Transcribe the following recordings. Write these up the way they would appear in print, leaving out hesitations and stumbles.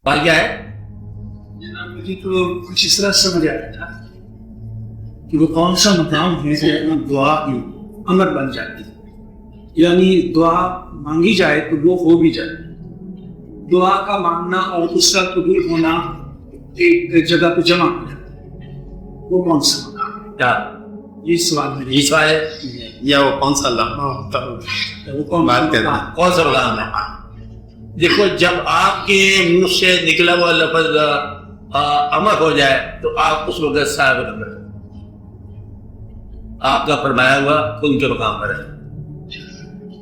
بات کیا ہے؟ مجھے تو کچھ اس طرح سمجھ آیا تھا کہ وہ کون سا مقام ہے جہاں دعا کی امر بن جاتی ہے، یعنی دعا مانگی جائے تو وہ ہو بھی جائے. دعا کا مانگنا اور اس کا قبول ہونا ایک جگہ پہ جمع ہو جاتا ہے. وہ کون سا مقام ہے؟ کیا یہ سوال ہے. یہ سوال ہے یا وہ کون سا لمحہ ہوتا ہے؟ وہ کون بات کرنا کون سا مقام ہے؟ دیکھو، جب آپ کے منہ سے نکلا ہوا لفظ امر ہو جائے تو آپ اس وقت صاحب امر، آپ کا فرمایا ہوا ان کے مقام پر ہے.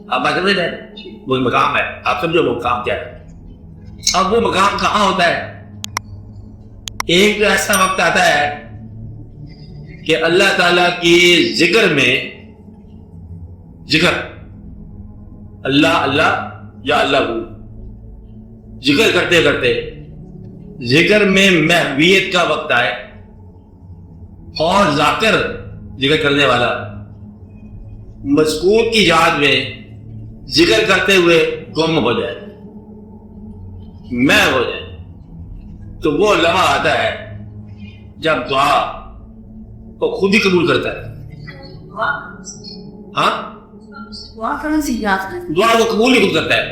آپ بات سمجھ رہے ہیں؟ وہ مقام ہے، آپ سمجھو وہ مقام کیا ہے. اب وہ مقام کہاں ہوتا ہے؟ ایک تو ایسا وقت آتا ہے کہ اللہ تعالیٰ کی ذکر میں، ذکر اللہ اللہ یا اللہ ہو، ذکر کرتے کرتے ذکر میں محویت کا وقت آئے اور ذاکر ذکر کرنے والا مذکور کی یاد میں ذکر کرتے ہوئے گم ہو جائے، میں ہو جائے، تو وہ لمحہ آتا ہے جب دعا کو خود ہی قبول کرتا ہے. ہاں، دعا کو قبول ہی خود کرتا ہے.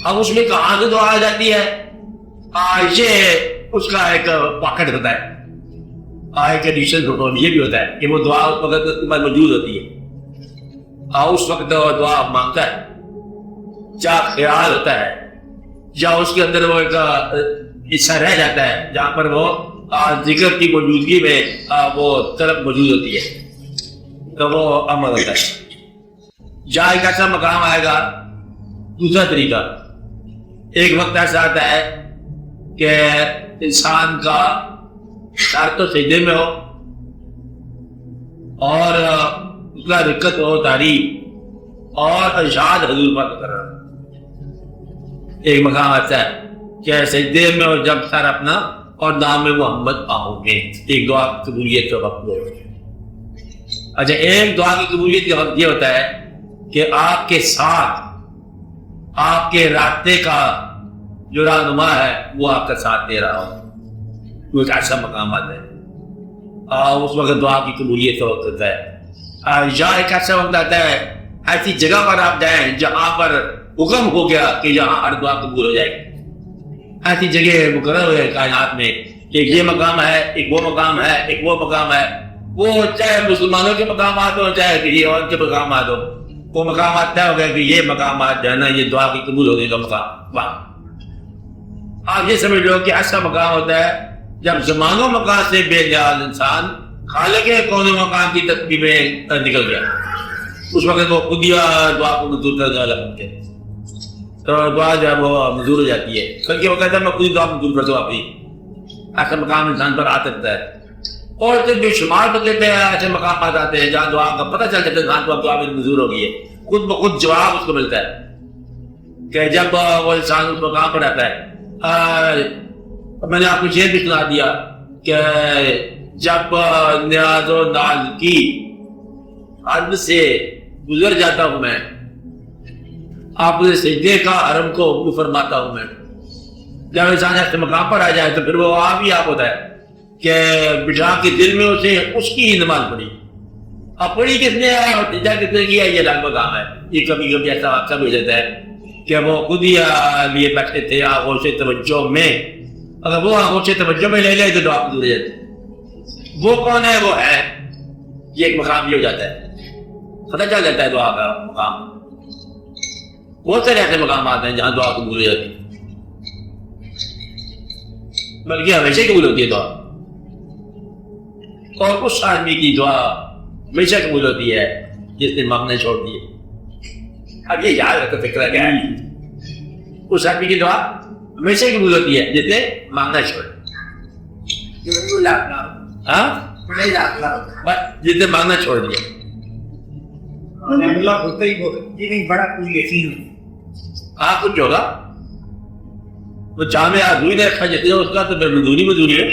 اب اس میں کہاں سے دعا آ جاتی ہے؟ یہ اس کا ایک پاکٹ ہوتا ہے، ایک ایڈیشن یہ بھی ہوتا ہے کہ وہ دعا اس وقت موجود ہوتی ہے اور اس وقت دعا مانگتا ہے، یا خیال ہوتا ہے، یا اس کے اندر وہ ایک حصہ رہ جاتا ہے جہاں پر وہ ذکر کی موجودگی میں وہ طلب موجود ہوتی ہے، تو وہ امر ہوتا ہے. یا ایک ایسا مقام آئے گا، دوسرا طریقہ، ایک وقت ایسا آتا ہے کہ انسان کا سر تو سجدے میں ہو اور اس کا رکت ہو تعریف اور ارشاد حضور پاک کر رہا. ایک مقام آتا ہے کہ سجدے میں اور جب سر اپنا اور نام میں محمد آؤں گے، ایک دعا کی قبولیت کا وقت ہو. اچھا، ایک دعا کی قبولیت کا وقت یہ ہوتا ہے کہ آپ کے ساتھ آپ کے راستے کا جو رہنما ہے وہ آپ کا ساتھ دے رہا ہو، وہ ایک ایسا مقام آتا ہے اور اس وقت دعا کی قبولیت کا وقت ہوتا ہے. یا ایک ایسا وقت آتا ہے ایسی جگہ پر آپ جائیں جہاں پر حکم ہو گیا کہ یہاں ہر دعا قبول ہو جائے گی. ایسی جگہ مقرر ہوئے کائنات میں کہ یہ مقام ہے، ایک وہ مقام ہے، ایک وہ مقام ہے. وہ چاہے مسلمانوں کے مقامات ہو چاہے کسی اور کے مقامات ہو، وہ مقامات طے ہو گیا کہ یہ مقامات جو ہے نا یہ دعا کی قبول ہونے کا مقام. واہ، آپ یہ سمجھ لو کہ ایسا مقام ہوتا ہے جب زمان و مکان سے بے نیاز انسان خالق کون مقام کی تسبیح میں نکل گیا، اس وقت وہ خود ہی دعا کو منظور کرنے والا بنتے ہیں. تو دعا جو ہے وہ منظور ہو جاتی ہے، کیونکہ وہ کہتا ہے میں خود ہی دعا منظور کرتا ہوں. اپنی ایسا مقام انسان پر آ سکتا ہے. اور پھر بے شمار بدلتے ہیں ایسے مقامات آتے ہیں جہاں دعا کا پتہ چل جاتا ہے انسان کو دعا میں منظور ہو گئی ہے، خود بخود جواب اس کو ملتا ہے کہ جب وہ انسان اس مقام پر آتا ہے. میں نے آپ کو شعر بھی سنا دیا کہ جب نیاز و ناز کی حد سے گزر جاتا ہوں میں، آپ نے سجدے کا حرم کو فرماتا ہوں میں. جب انسان ایسے مقام پر آ جائے تو پھر وہ آپ ہی آپ ہوتا ہے کہ بٹھا کے دل میں اسے اس کی ہی نماز پڑھی. اب پڑھی کس نے ہے اور سجدہ کس نے کیا، یہ الگ مقام ہے. یہ کبھی کبھی ایسا واقعہ بھی ہو جاتا ہے کہ وہ خود ہی لیے بیٹھے تھے آغوش توجہ میں، اگر وہ آغوش توجہ میں لے لے تو دعا قبول ہو جاتی. وہ کون ہے؟ وہ ہے، یہ ایک مقام یہ ہو جاتا ہے، پتہ چل جاتا ہے دعا کا مقام. بہت سارے ایسے مقامات ہیں جہاں دعا قبول ہو جاتی ہے، بلکہ ہمیشہ قبول ہوتی ہے دعا. اور اس آدمی کی دعا ہمیشہ قبول ہوتی ہے جس نے مانگنا چھوڑ دیے. اب یہ یاد رکھو فکر کیا ہے، اس آدمی کی دعا ہمیشہ قبول ہوتی ہے جس نے مانگنا چھوڑ جس نے مانگنا چھوڑ دیا. ہوتا ہی یہ نہیں بڑا کوئی یقین آپ کچھ ہوگا وہ جامع آدمی نے رکھا جتنے اس کا تو پھر مزدوری ہے،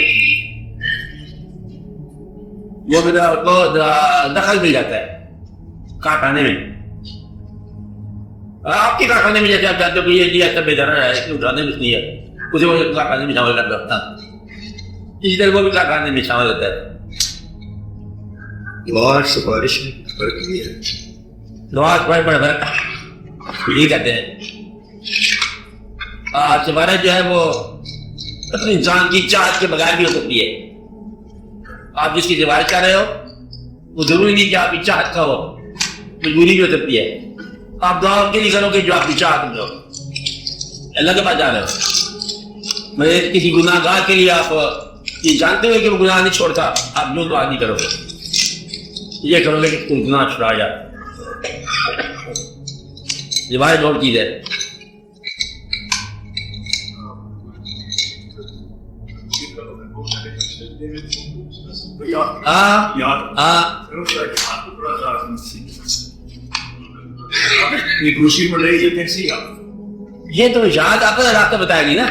وہ پھر دخل مل جاتا ہے کارخانے میں. آپ کے کارخانے میں جیسے آپ جانتے ہو کہ یہ ایسا بے دھرا ہے، اس میں اٹھانے میں نہیں ہے، اسے وہ کارخانے میں شامل کر رہا ہے. اسی طرح وہ بھی کارخانے میں شامل ہوتا ہے. دعا سفارش میں فرق نہیں ہے. دعا بڑے بڑے فرق یہی کہتے ہیں. سفارش جو ہے وہ انسان کی چاہت کے بغیر بھی ہو سکتی ہے. آپ جس کی سفارش کر رہے ہو وہ ضروری نہیں کہ آپ کی چاہت کا ہو, مجبوری بھی ہو سکتی ہے. آپ دعا ان کے لیے کرو کہ جو آپ کی چاہت میں ہو, اللہ کے پاس جا رہے ہو. میں کسی گناہ گار کے لیے آپ یہ جانتے ہوئے کہ وہ گناہ نہیں چھوڑتا, آپ جو دعا نہیں کرو گے, یہ کرو گے کہ تم گناہ چھڑا جا. روایت اور چیز ہے. یہ تو اشاعت آپ کا راستہ بتائے گی نا.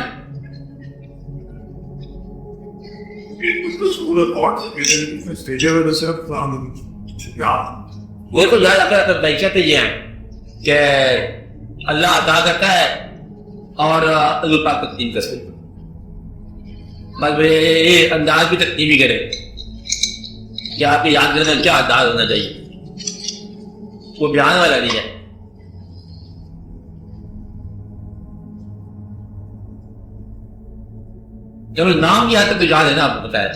وہ تو زیادہ بحثیتیں یہ ہیں کہ اللہ عطا کرتا ہے اور حضور پاک تقسیم کرتے ہیں. بس یہ انداز بھی تقسیم ہی کرے کہ آپ کی یاد کرنے کا کیا انداز ہونا چاہیے, وہ بیان والا نہیں ہے. چلو نام کی حد تک تو یاد ہے نا, آپ کو پتا ہے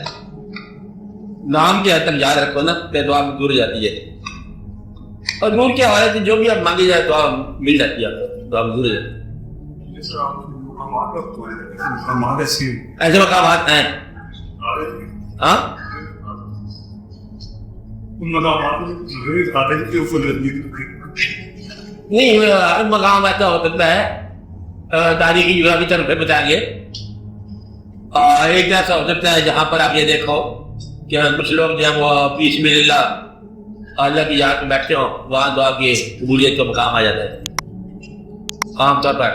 نام کی حد تک یاد رکھو نا, پھر دعا دور ہو جاتی ہے. اور نور کے حوالے سے جو بھی آپ مانگی جائے دعا مل جاتی ہے, دعا دور ہو جاتی ہے. ایسے مقامات ہیں ہاں نہیں, مقام ایسا ہو سکتا ہے تاریخی جگہ کی طرف بتائیں گے. ایک ایسا ہو سکتا ہے جہاں پر آپ یہ دیکھو کہ کچھ لوگ جو ہے وہ بسم اللہ کی یاد میں بیٹھتے ہو, وہاں دعا کی قبولیت کا مقام آ جاتا ہے عام طور پر.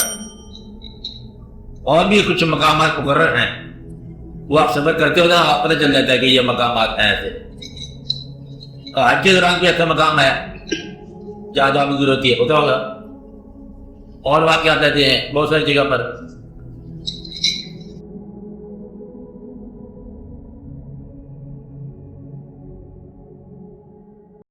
اور بھی کچھ مقامات مقرر ہیں, وہ آپ سفر کرتے ہو نا, آپ پتہ چل جاتا ہے کہ یہ مقامات ہیں. ایسے حج کے دوران بھی ایسا مقام ہے جہاں دعا منظور ہوتی ہے, ہوتا ہوگا. اور واقعات آتے ہیں بہت ساری جگہ پر.